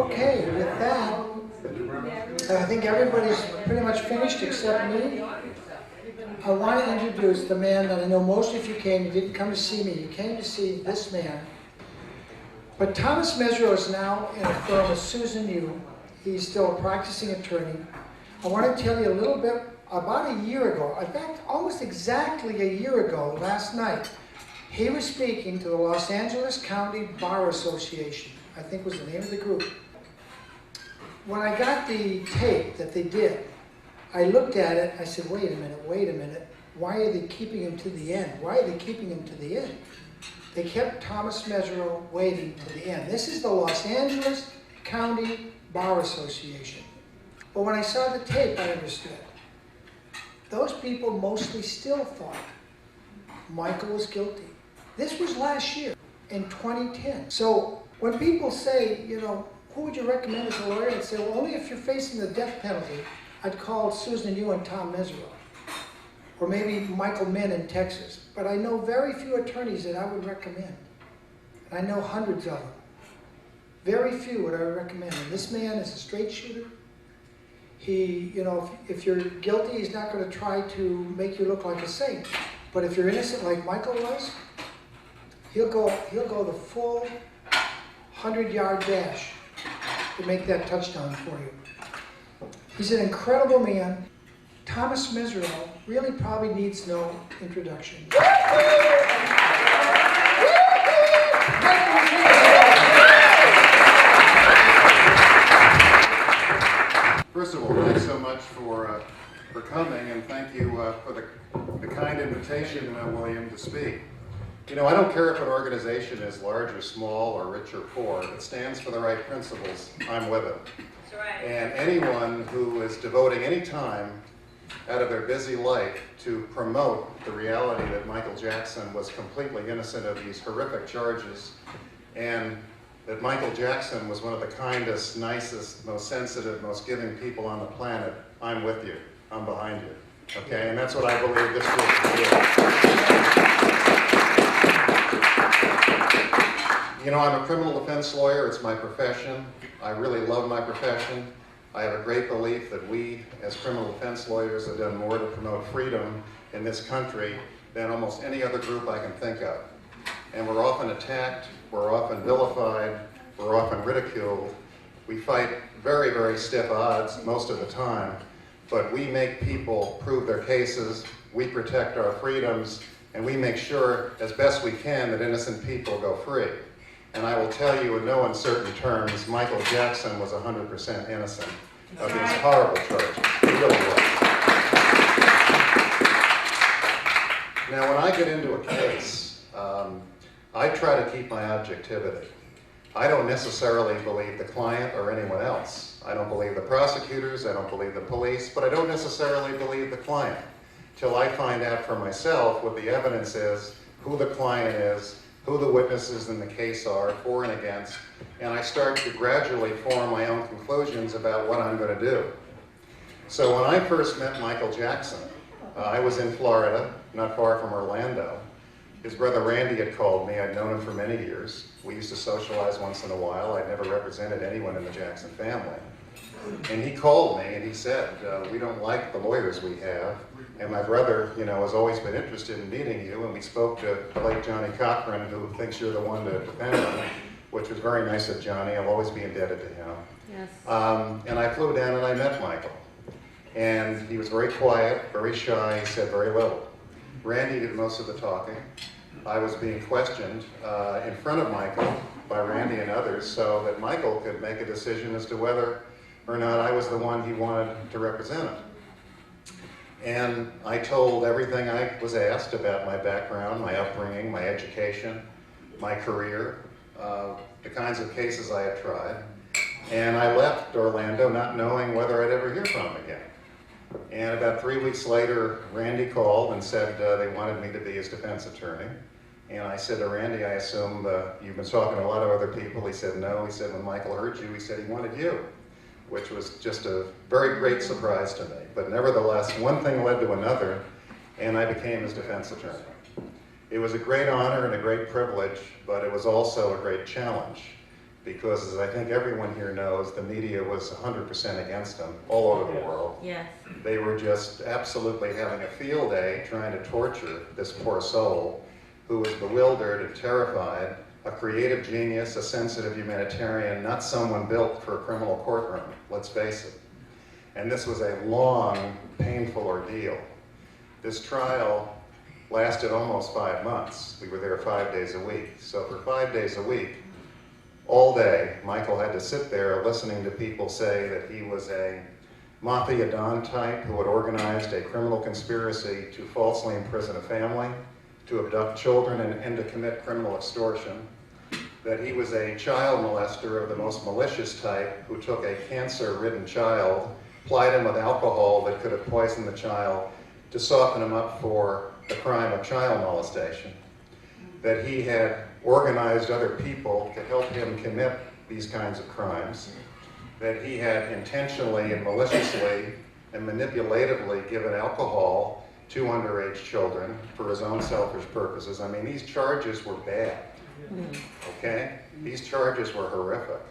Okay, with that, I think everybody's pretty much finished except me. I want to introduce the man that I know most of you came. You didn't come to see me. You came to see this man. But Thomas MESEREAU is now in a firm with Susan Yu. He's still a practicing attorney. I want to tell you a little bit about a year ago. In fact, almost exactly a year ago, last night, he was speaking to the Los Angeles County Bar Association, I think was the name of the group. When I got the tape that they did, I looked at it, I said, wait a minute, why are they keeping him to the end? Why are they keeping him to the end? They kept Thomas MESEREAU waiting to the end. This is the Los Angeles County Bar Association. But when I saw the tape, I understood. Those people mostly still thought Michael was guilty. This was last year, in 2010. So when people say, you know, who would you recommend as a lawyer? I'd say, well, only if you're facing the death penalty, I'd call Susan Yu and Tom MESEREAU. Or maybe Michael Min in Texas. But I know very few attorneys that I would recommend. I know hundreds of them. Very few would I recommend. And this man is a straight shooter. He, you know, if you're guilty, he's not going to try to make you look like a saint. But if you're innocent like Michael was, he'll go the full 100-yard dash to make that touchdown for you. He's an incredible man. Thomas MESEREAU really probably needs no introduction. First of all, thanks so much for coming, and thank you for the kind invitation, William, to speak. You know, I don't care if an organization is large or small or rich or poor. If it stands for the right principles, I'm with it. That's right. And anyone who is devoting any time out of their busy life to promote the reality that Michael Jackson was completely innocent of these horrific charges, and that Michael Jackson was one of the kindest, nicest, most sensitive, most giving people on the planet, I'm with you. I'm behind you. Okay? And that's what I believe this group is doing. You know, I'm a criminal defense lawyer. It's my profession. I really love my profession. I have a great belief that we, as criminal defense lawyers, have done more to promote freedom in this country than almost any other group I can think of. And we're often attacked, we're often vilified, we're often ridiculed. We fight very, very stiff odds most of the time, but we make people prove their cases, we protect our freedoms, and we make sure, as best we can, that innocent people go free. And I will tell you in no uncertain terms, Michael Jackson was 100% innocent of these horrible charges. He really was. Now, when I get into a case, I try to keep my objectivity. I don't necessarily believe the client or anyone else. I don't believe the prosecutors, I don't believe the police, but I don't necessarily believe the client till I find out for myself what the evidence is, who the client is, who the witnesses in the case are, for and against, and I start to gradually form my own conclusions about what I'm going to do. So when I first met Michael Jackson, I was in Florida, not far from Orlando. His brother Randy had called me. I'd known him for many years. We used to socialize once in a while. I'd never represented anyone in the Jackson family. And he called me and he said, we don't like the lawyers we have. And my brother, you know, has always been interested in meeting you. And we spoke to Blake Johnny Cochran, who thinks you're the one to defend him, which was very nice of Johnny. I'll always be indebted to him. Yes. And I flew down and I met Michael. And he was very quiet, very shy. He said very little. Randy did most of the talking. I was being questioned in front of Michael by Randy and others so that Michael could make a decision as to whether or not I was the one he wanted to represent him. And I told everything I was asked about my background, my upbringing, my education, my career, the kinds of cases I had tried. And I left Orlando not knowing whether I'd ever hear from him again. And about 3 weeks later, Randy called and said they wanted me to be his defense attorney. And I said to Randy, I assume you've been talking to a lot of other people. He said, no. He said, when Michael heard you, he said he wanted you, which was just a very great surprise to me. But nevertheless, one thing led to another, and I became his defense attorney. It was a great honor and a great privilege, but it was also a great challenge. because as I think everyone here knows, the media was 100% against him all over the world. Yes. They were just absolutely having a field day trying to torture this poor soul who was bewildered and terrified, a creative genius, a sensitive humanitarian, not someone built for a criminal courtroom, let's face it. And this was a long, painful ordeal. This trial lasted almost 5 months. We were there 5 days a week. So for 5 days a week, all day, Michael had to sit there listening to people say that he was a Mafia Don type who had organized a criminal conspiracy to falsely imprison a family, to abduct children and to commit criminal extortion, that he was a child molester of the most malicious type who took a cancer-ridden child, plied him with alcohol that could have poisoned the child to soften him up for the crime of child molestation, that he had organized other people to help him commit these kinds of crimes, that he had intentionally and maliciously and manipulatively given alcohol to underage children for his own selfish purposes. I mean, these charges were bad, okay? These charges were horrific.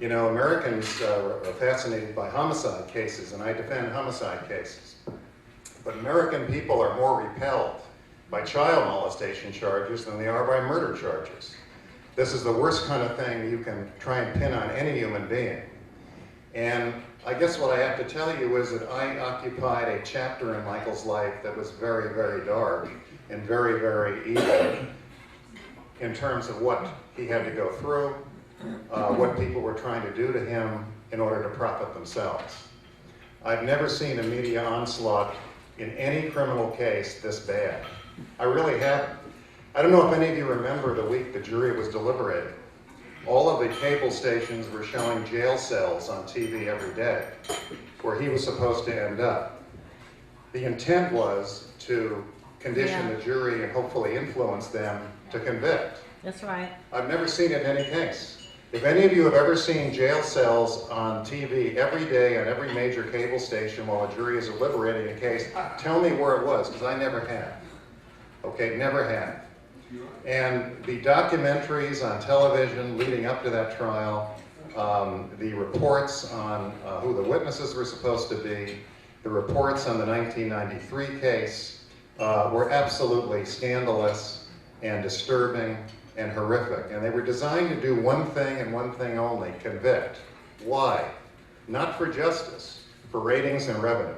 You know, Americans are fascinated by homicide cases, and I defend homicide cases. But American people are more repelled by child molestation charges than they are by murder charges. This is the worst kind of thing you can try and pin on any human being. And I guess what I have to tell you is that I occupied a chapter in Michael's life that was very, very dark and very, very evil in terms of what he had to go through, what people were trying to do to him in order to profit themselves. I've never seen a media onslaught in any criminal case this bad. I really haven't. I don't know if any of you remember the week the jury was deliberating. All of the cable stations were showing jail cells on TV every day where he was supposed to end up. The intent was to condition the jury and hopefully influence them to convict. That's right. I've never seen it in any case. If any of you have ever seen jail cells on TV every day on every major cable station while a jury is deliberating a case, tell me where it was, because I never have. Okay, never have. And the documentaries on television leading up to that trial, the reports on who the witnesses were supposed to be, the reports on the 1993 case were absolutely scandalous and disturbing and horrific. And they were designed to do one thing and one thing only, convict. Why? Not for justice, for ratings and revenue.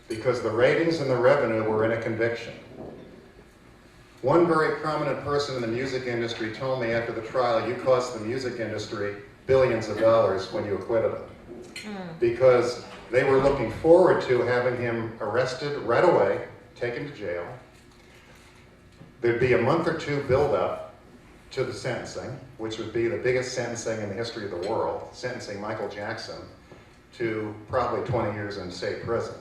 Because the ratings and the revenue were in a conviction. One very prominent person in the music industry told me after the trial, you cost the music industry billions of dollars when you acquitted him. Because they were looking forward to having him arrested right away, taken to jail. There'd be a month or two build-up to the sentencing, which would be the biggest sentencing in the history of the world, sentencing Michael Jackson to probably 20 years in state prison.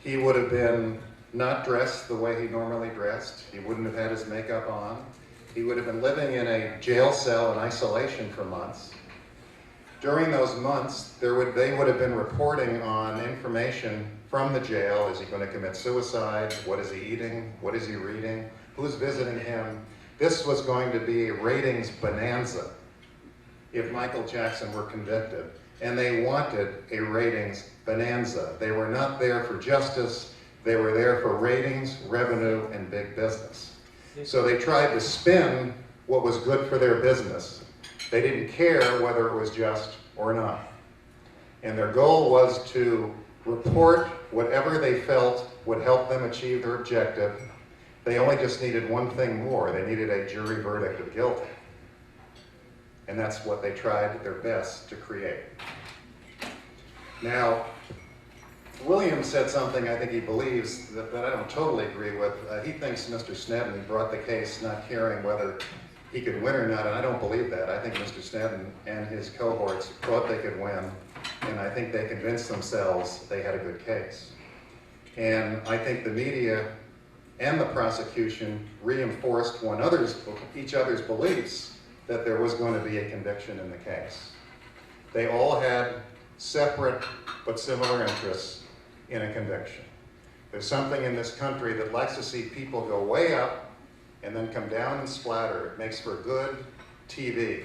He would have been not dressed the way he normally dressed. He wouldn't have had his makeup on. He would have been living in a jail cell in isolation for months. During those months, they would have been reporting on information from the jail. Is he going to commit suicide? What is he eating? What is he reading? Who's visiting him? This was going to be a ratings bonanza if Michael Jackson were convicted. And they wanted a ratings bonanza. They were not there for justice. They were there for ratings, revenue, and big business. So they tried to spin what was good for their business. They didn't care whether it was just or not. And their goal was to report whatever they felt would help them achieve their objective. They only just needed one thing more. They needed a jury verdict of guilty. And that's what they tried their best to create. Now, William said something I think he believes that I don't totally agree with. He thinks Mr. Snedden brought the case not caring whether he could win or not, and I don't believe that. I think Mr. Snedden and his cohorts thought they could win, and I think they convinced themselves they had a good case. And I think the media and the prosecution reinforced each other's beliefs that there was going to be a conviction in the case. They all had separate but similar interests in a conviction. There's something in this country that likes to see people go way up and then come down and splatter. It makes for good TV.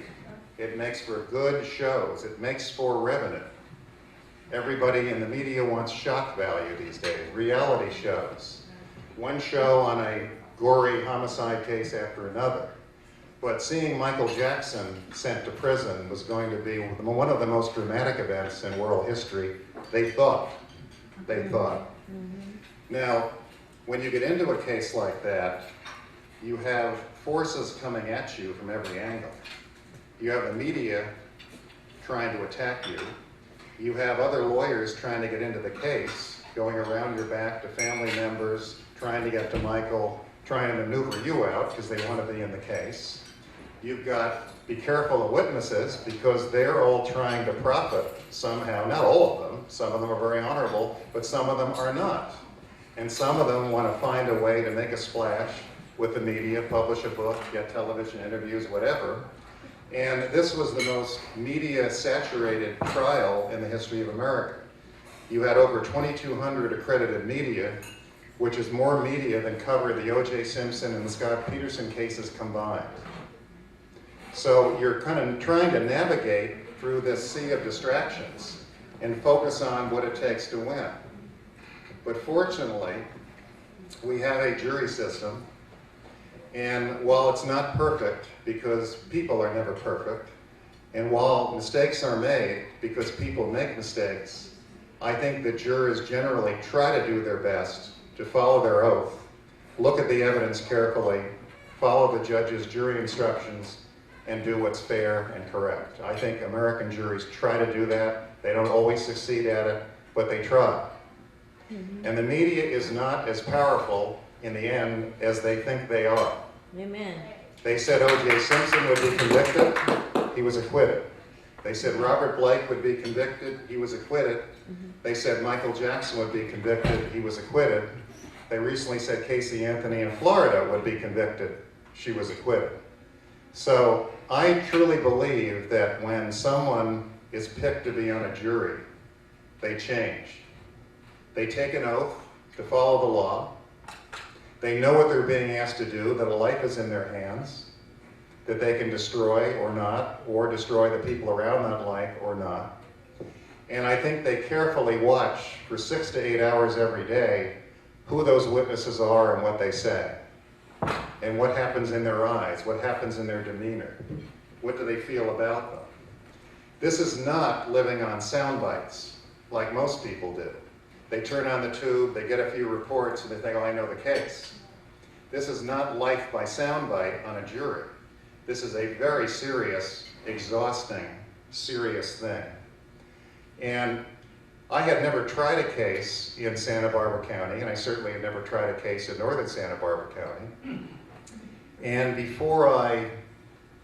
It makes for good shows. It makes for revenue. Everybody in the media wants shock value these days, reality shows. One show on a gory homicide case after another. But seeing Michael Jackson sent to prison was going to be one of the most dramatic events in world history, they thought. Now, when you get into a case like that, you have forces coming at you from every angle. You have the media trying to attack you. You have other lawyers trying to get into the case, going around your back to family members, trying to get to Michael, trying to maneuver you out because they want to be in the case. You've got, be careful of witnesses because they're all trying to profit somehow. Not all of them. Some of them are very honorable, but some of them are not. And some of them want to find a way to make a splash with the media, publish a book, get television interviews, whatever. And this was the most media-saturated trial in the history of America. You had over 2,200 accredited media, which is more media than covered the O.J. Simpson and the Scott Peterson cases combined. So you're kind of trying to navigate through this sea of distractions and focus on what it takes to win. But fortunately, we have a jury system, and while it's not perfect, because people are never perfect, and while mistakes are made, because people make mistakes, I think that jurors generally try to do their best to follow their oath, look at the evidence carefully, follow the judge's jury instructions, and do what's fair and correct. I think American juries try to do that. They don't always succeed at it, but they try. And the media is not as powerful in the end as they think they are. Amen. They said O.J. Simpson would be convicted, he was acquitted. They said Robert Blake would be convicted, he was acquitted. They said Michael Jackson would be convicted, he was acquitted. They recently said Casey Anthony in Florida would be convicted, she was acquitted. So I truly believe that when someone is picked to be on a jury, they change. They take an oath to follow the law. They know what they're being asked to do, that a life is in their hands, that they can destroy or not, or destroy the people around that life or not. And I think they carefully watch for 6 to 8 hours every day who those witnesses are and what they say, and what happens in their eyes, what happens in their demeanor, what do they feel about them. This is not living on sound bites like most people do. They turn on the tube, they get a few reports, and they think, oh, I know the case. This is not life by soundbite on a jury. This is a very serious, exhausting, serious thing. And I had never tried a case in Santa Barbara County, and I certainly had never tried a case in northern Santa Barbara County. And before I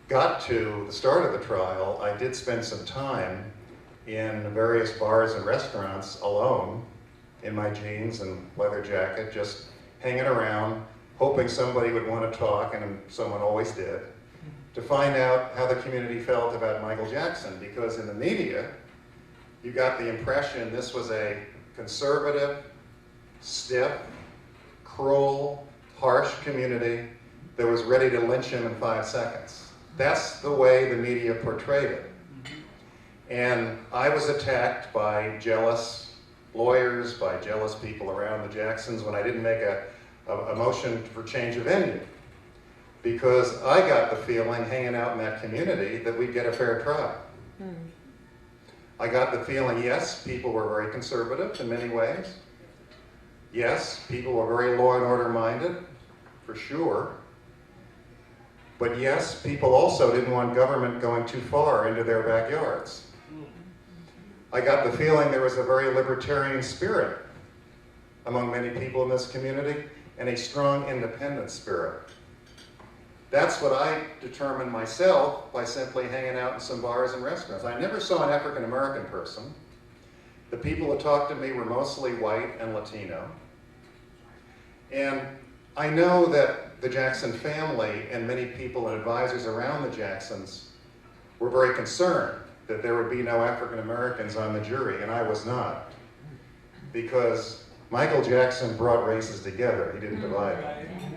got to the start of the trial, I did spend some time in various bars and restaurants alone, in my jeans and leather jacket, just hanging around, hoping somebody would want to talk, and someone always did, to find out how the community felt about Michael Jackson. Because in the media, you got the impression this was a conservative, stiff, cruel, harsh community that was ready to lynch him in 5 seconds. That's the way the media portrayed it. And I was attacked by jealous lawyers, by jealous people around the Jacksons when I didn't make a motion for change of venue. Because I got the feeling, hanging out in that community, that we'd get a fair trial. I got the feeling, yes, people were very conservative in many ways. Yes, people were very law and order minded, for sure. But yes, people also didn't want government going too far into their backyards. I got the feeling there was a very libertarian spirit among many people in this community, and a strong independent spirit. That's what I determined myself by simply hanging out in some bars and restaurants. I never saw an African American person. The people who talked to me were mostly white and Latino. And I know that the Jackson family and many people and advisors around the Jacksons were very concerned that there would be no African Americans on the jury, and I was not. Because Michael Jackson brought races together, he didn't divide them.